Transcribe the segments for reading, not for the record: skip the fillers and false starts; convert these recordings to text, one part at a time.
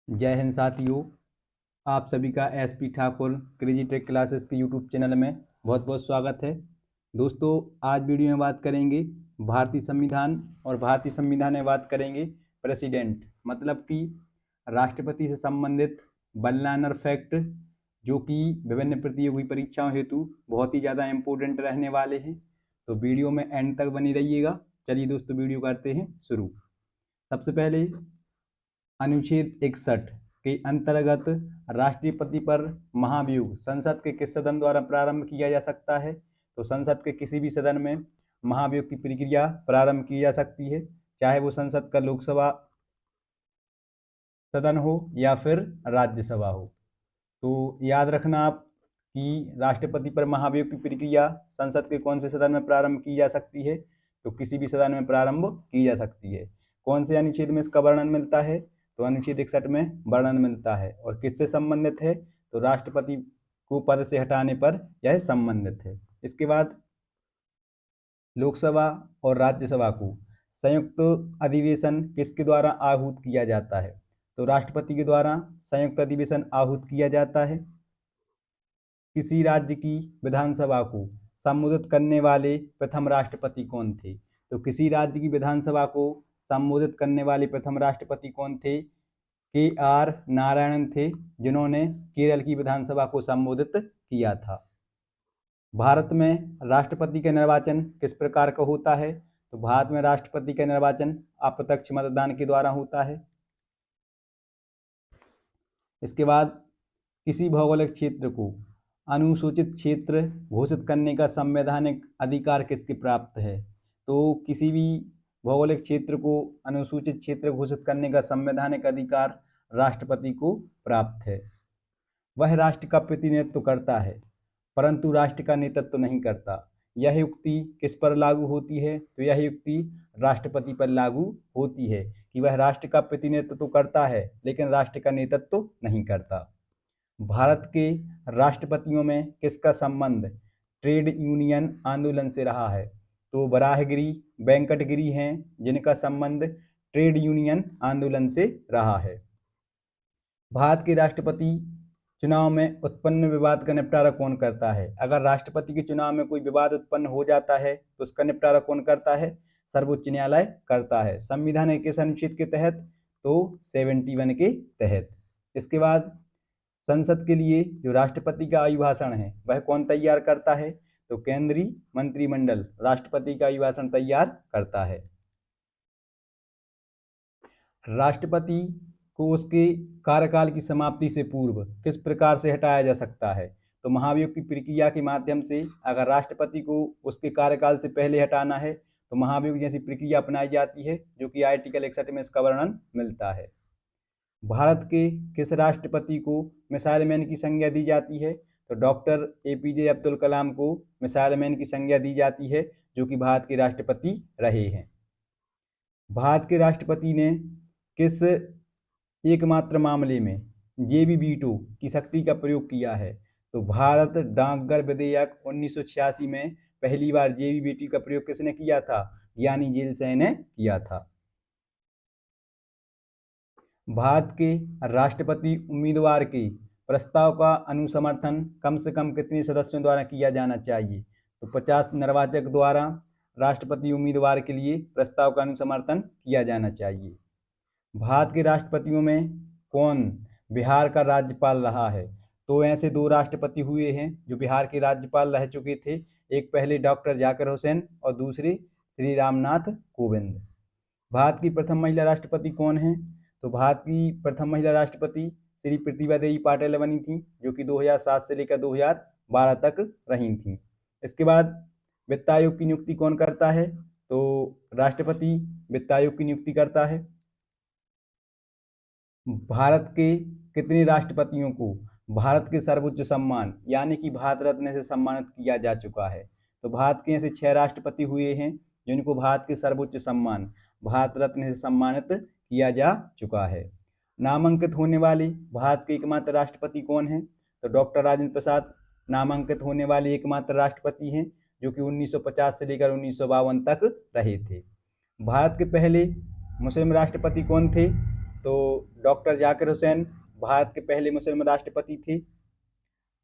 जय हिंद साथियों। आप सभी का SP Thakur crazy tech classes के यूट्यूब चैनल में बहुत बहुत स्वागत है। दोस्तों, आज वीडियो में बात करेंगे भारतीय संविधान और भारतीय संविधान में बात करेंगे प्रेसिडेंट, मतलब कि राष्ट्रपति से संबंधित वन लाइनर फैक्ट, जो कि विभिन्न प्रतियोगी परीक्षाओं हेतु बहुत ही ज़्यादा इम्पोर्टेंट रहने वाले हैं। तो वीडियो में एंड तक बनी रहिएगा। चलिए दोस्तों, वीडियो करते हैं शुरू। सबसे पहले अनुच्छेद 61 के अंतर्गत राष्ट्रपति पर महाभियोग संसद के किस सदन द्वारा प्रारंभ किया जा सकता है? तो संसद के किसी भी सदन में महाभियोग की प्रक्रिया प्रारंभ की जा सकती है, चाहे वो संसद का लोकसभा सदन हो या फिर राज्यसभा हो। तो याद रखना आप कि राष्ट्रपति पर महाभियोग की प्रक्रिया संसद के कौन से सदन में प्रारंभ की जा सकती है? तो किसी भी सदन में प्रारंभ की जा सकती है। कौन से अनुच्छेद में इसका वर्णन मिलता है? तो अनुच्छेद 61 में वर्णन मिलता है। और किससे संबंधित है? तो राष्ट्रपति को पद से हटाने पर यह संबंधित है। इसके बाद लोकसभा और राज्यसभा को संयुक्त अधिवेशन किसके द्वारा आहूत किया जाता है? तो राष्ट्रपति के द्वारा संयुक्त अधिवेशन आहूत किया जाता है। किसी राज्य की विधानसभा को संबोधित करने वाले प्रथम राष्ट्रपति कौन थे? तो किसी राज्य की विधानसभा को संबोधित करने वाले प्रथम राष्ट्रपति कौन थे? के.आर. नारायणन थे, जिन्होंने केरल की विधानसभा को संबोधित किया था। भारत में राष्ट्रपति का निर्वाचन किस प्रकार का होता है? तो भारत में राष्ट्रपति का निर्वाचन अप्रत्यक्ष मतदान के द्वारा होता है। इसके बाद किसी भौगोलिक क्षेत्र को अनुसूचित क्षेत्र घोषित करने का संवैधानिक अधिकार किसके प्राप्त है? तो किसी भी भौगोलिक क्षेत्र को अनुसूचित क्षेत्र घोषित करने का संवैधानिक अधिकार राष्ट्रपति को प्राप्त है। वह राष्ट्र का प्रतिनिधित्व करता है, परंतु राष्ट्र का नेतृत्व नहीं करता। यह युक्ति किस पर लागू होती है? तो यह युक्ति राष्ट्रपति पर लागू होती है कि वह राष्ट्र का प्रतिनिधित्व तो करता है, लेकिन राष्ट्र का नेतृत्व नहीं करता। भारत के राष्ट्रपतियों में किसका संबंध ट्रेड यूनियन आंदोलन से रहा है? तो वराहगिरी, वेंकटगिरी हैं, जिनका संबंध ट्रेड यूनियन आंदोलन से रहा है। भारत के राष्ट्रपति चुनाव में उत्पन्न विवाद का निपटारा कौन करता है? अगर राष्ट्रपति के चुनाव में कोई विवाद उत्पन्न हो जाता है तो उसका निपटारा कौन करता है? सर्वोच्च न्यायालय करता है। संविधान के किस अनुच्छेद के तहत? तो 71 के तहत। इसके बाद संसद के लिए जो राष्ट्रपति का अभिभाषण है वह कौन तैयार करता है? तो केंद्रीय मंत्रिमंडल राष्ट्रपति का अभिभाषण तैयार करता है। राष्ट्रपति को उसके कार्यकाल की समाप्ति से पूर्व किस प्रकार से हटाया जा सकता है? तो महाभियोग की प्रक्रिया के माध्यम से। अगर राष्ट्रपति को उसके कार्यकाल से पहले हटाना है तो महाभियोग जैसी प्रक्रिया अपनाई जाती है, जो कि आर्टिकल 61 में इसका वर्णन मिलता है। भारत के किस राष्ट्रपति को मिसाइल मैन की संज्ञा दी जाती है? तो डॉक्टर APJ अब्दुल कलाम को मिसाइल मैन की संज्ञा दी जाती है, जो कि भारत के राष्ट्रपति रहे हैं। भारत के राष्ट्रपति ने किस एकमात्र मामले में जेबी वीटो की शक्ति का प्रयोग किया है? तो भारत डाकघर विधेयक 1986 में पहली बार जेबी वीटो का प्रयोग किसने किया था? यानी जेल से ने किया था। भारत के राष्ट्रपति उम्मीदवार के प्रस्ताव का अनुसमर्थन कम से कम कितने सदस्यों द्वारा किया जाना चाहिए? तो 50 निर्वाचक द्वारा राष्ट्रपति उम्मीदवार के लिए प्रस्ताव का अनुसमर्थन किया जाना चाहिए। भारत के राष्ट्रपतियों में कौन बिहार का राज्यपाल रहा है? तो ऐसे दो राष्ट्रपति हुए हैं जो बिहार के राज्यपाल रह चुके थे। एक पहले डॉक्टर जाकिर हुसैन और दूसरे श्री रामनाथ कोविंद। भारत की प्रथम महिला राष्ट्रपति कौन है? तो भारत की प्रथम महिला राष्ट्रपति श्री प्रतिभा देवी पाटिल बनी थी, जो कि 2007 से लेकर 2012 तक रही थी। इसके बाद वित्त आयोग की नियुक्ति कौन करता है? तो राष्ट्रपति वित्त आयोग की नियुक्ति करता है। भारत के कितने राष्ट्रपतियों को भारत के सर्वोच्च सम्मान यानी कि भारत रत्न से सम्मानित किया जा चुका है? तो भारत के ऐसे 6 राष्ट्रपति हुए हैं जिनको भारत के सर्वोच्च सम्मान भारत रत्न से सम्मानित किया जा चुका है। नामांकित होने वाले भारत के एकमात्र राष्ट्रपति कौन हैं? तो डॉक्टर राजेंद्र प्रसाद नामांकित होने वाले एकमात्र राष्ट्रपति हैं, जो कि 1950 से लेकर 1952 तक रहे थे। भारत के पहले मुस्लिम राष्ट्रपति कौन थे? तो डॉक्टर जाकिर हुसैन भारत के पहले मुस्लिम राष्ट्रपति थे।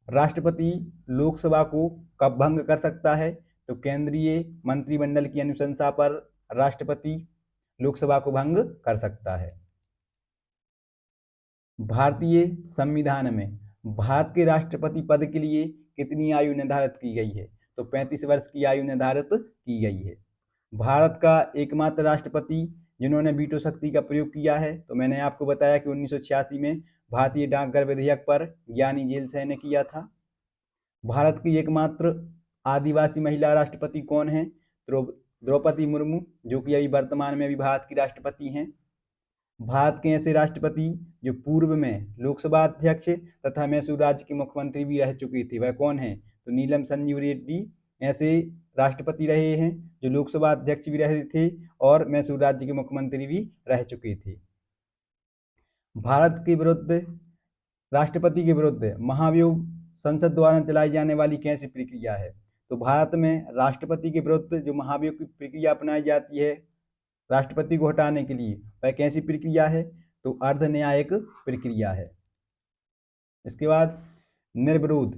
राष्ट्रपति लोकसभा को कब भंग कर सकता है? तो केंद्रीय मंत्रिमंडल की अनुशंसा पर राष्ट्रपति लोकसभा को भंग कर सकता है। भारतीय संविधान में भारत के राष्ट्रपति पद के लिए कितनी आयु निर्धारित की गई है? तो 35 वर्ष की आयु निर्धारित की गई है। भारत का एकमात्र राष्ट्रपति जिन्होंने वीटो शक्ति का प्रयोग किया है, तो मैंने आपको बताया कि 1986 में भारतीय डाकघर विधेयक पर ज्ञानी जेल सेन ने किया था। भारत की एकमात्र आदिवासी महिला राष्ट्रपति कौन है? द्रौपदी मुर्मू, जो कि अभी वर्तमान में भी भारत की राष्ट्रपति हैं। भारत के ऐसे राष्ट्रपति जो पूर्व में लोकसभा अध्यक्ष तथा मैसूर राज्य के मुख्यमंत्री भी रह चुके थे, वह कौन है? तो नीलम संजीव रेड्डी ऐसे राष्ट्रपति रहे हैं जो लोकसभा अध्यक्ष भी रहे थे और मैसूर राज्य के मुख्यमंत्री भी रह चुके थे। भारत के विरुद्ध राष्ट्रपति के विरुद्ध महाभियोग संसद द्वारा चलाई जाने वाली कैसी प्रक्रिया है? तो भारत में राष्ट्रपति के विरुद्ध जो महाभियोग की प्रक्रिया अपनाई जाती है राष्ट्रपति को हटाने के लिए, वह कैसी प्रक्रिया है? तो अर्ध न्यायिक प्रक्रिया है। इसके बाद निर्विरोध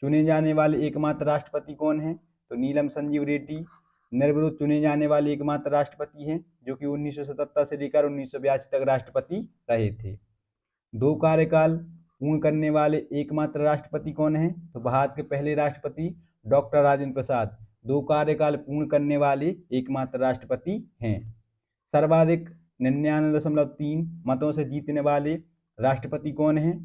चुने जाने वाले एकमात्र राष्ट्रपति कौन है? तो नीलम संजीव रेड्डी निर्विरोध चुने जाने वाले एकमात्र राष्ट्रपति हैं, जो कि 1977 से लेकर 1982 तक राष्ट्रपति रहे थे। 2 कार्यकाल पूर्ण करने वाले एकमात्र राष्ट्रपति कौन है? तो भारत के पहले राष्ट्रपति डॉक्टर राजेंद्र प्रसाद 2 कार्यकाल पूर्ण करने वाले एकमात्र राष्ट्रपति हैं। सर्वाधिक 99.3 मतों से जीतने वाले राष्ट्रपति कौन हैं?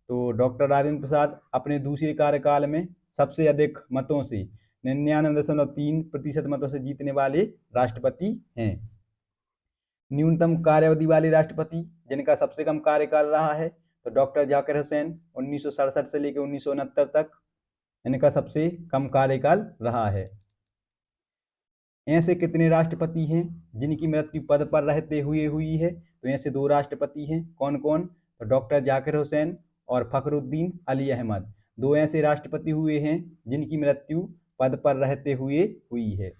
तो डॉक्टर राजेंद्र प्रसाद अपने दूसरे कार्यकाल में सबसे अधिक मतों से 99.3% मतों से जीतने वाले राष्ट्रपति हैं। न्यूनतम कार्यावधि वाले राष्ट्रपति जिनका सबसे कम कार्यकाल रहा है, तो डॉक्टर जाकिर हुसैन 1967 से लेकर 1969 तक इनका सबसे कम कार्यकाल रहा है। ऐसे कितने राष्ट्रपति हैं जिनकी मृत्यु पद पर रहते हुए हुई है? तो ऐसे 2 राष्ट्रपति हैं। कौन कौन? तो डॉक्टर जाकिर हुसैन और फखरुद्दीन अली अहमद 2 ऐसे राष्ट्रपति हुए हैं जिनकी मृत्यु पद पर रहते हुए हुई है।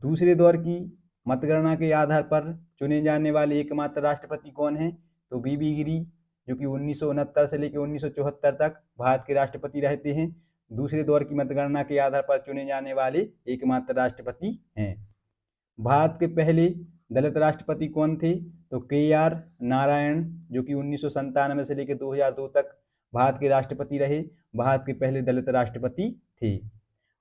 दूसरे दौर की मतगणना के आधार पर चुने जाने वाले एकमात्र राष्ट्रपति कौन है? तो बीबी गिरी, जो कि 1969 से लेकर 1974 तक भारत के राष्ट्रपति रहते हैं। दूसरे दौर की मतगणना के आधार पर चुने जाने वाले एकमात्र राष्ट्रपति हैं। भारत के पहले दलित राष्ट्रपति कौन थे? तो KR नारायण, जो कि 1997 से लेकर 2002 तक भारत के राष्ट्रपति रहे, भारत के पहले दलित राष्ट्रपति थे।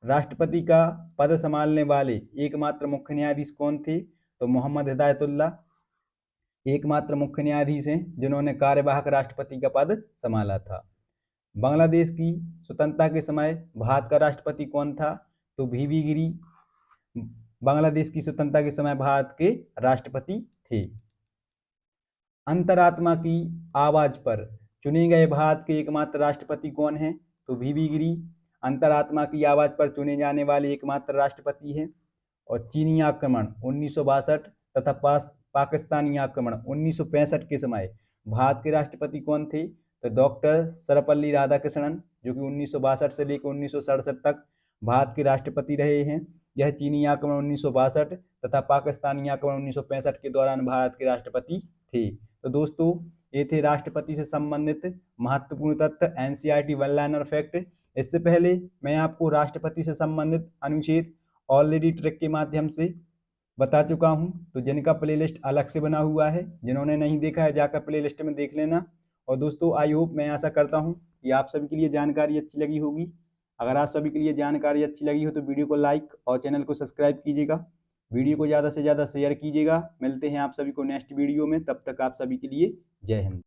राष्ट्रपति का पद संभालने वाले एकमात्र मुख्य न्यायाधीश कौन थे? तो मोहम्मद हिदायतुल्ला एकमात्र मुख्य न्यायाधीश हैं जिन्होंने कार्यवाहक राष्ट्रपति का पद संभाला था। बांग्लादेश की स्वतंत्रता के समय भारत का राष्ट्रपति कौन था? तो बीबी गिरी बांग्लादेश की स्वतंत्रता के समय भारत के राष्ट्रपति थे। अंतरात्मा की आवाज पर चुने गए भारत के एकमात्र राष्ट्रपति कौन है? तो बीबी गिरी अंतरात्मा की आवाज पर चुने जाने वाले एकमात्र राष्ट्रपति हैं। और चीनी आक्रमण 1962 तथा पाकिस्तानी आक्रमण 1965 के समय भारत के राष्ट्रपति कौन थे? तो डॉक्टर सर्वपल्ली राधाकृष्णन, जो कि 1962 से लेकर 1967 तक भारत के राष्ट्रपति रहे हैं। यह चीनी आक्रमण 1962 तथा पाकिस्तानी आक्रमण 1965 के दौरान भारत के राष्ट्रपति थे। तो दोस्तों, ये थे राष्ट्रपति से संबंधित महत्वपूर्ण तथ्य NCERT वन लाइनर फैक्ट। इससे पहले मैं आपको राष्ट्रपति से संबंधित अनुच्छेद ऑलरेडी ट्रिक के माध्यम से बता चुका हूं, तो जिनका प्लेलिस्ट अलग से बना हुआ है, जिन्होंने नहीं देखा है जाकर प्लेलिस्ट में देख लेना। और दोस्तों, आई होप, मैं आशा करता हूं कि आप सभी के लिए जानकारी अच्छी लगी होगी। अगर आप सभी के लिए जानकारी अच्छी लगी हो तो वीडियो को लाइक और चैनल को सब्सक्राइब कीजिएगा। वीडियो को ज़्यादा से ज़्यादा शेयर कीजिएगा। मिलते हैं आप सभी को नेक्स्ट वीडियो में, तब तक आप सभी के लिए जय हिंद।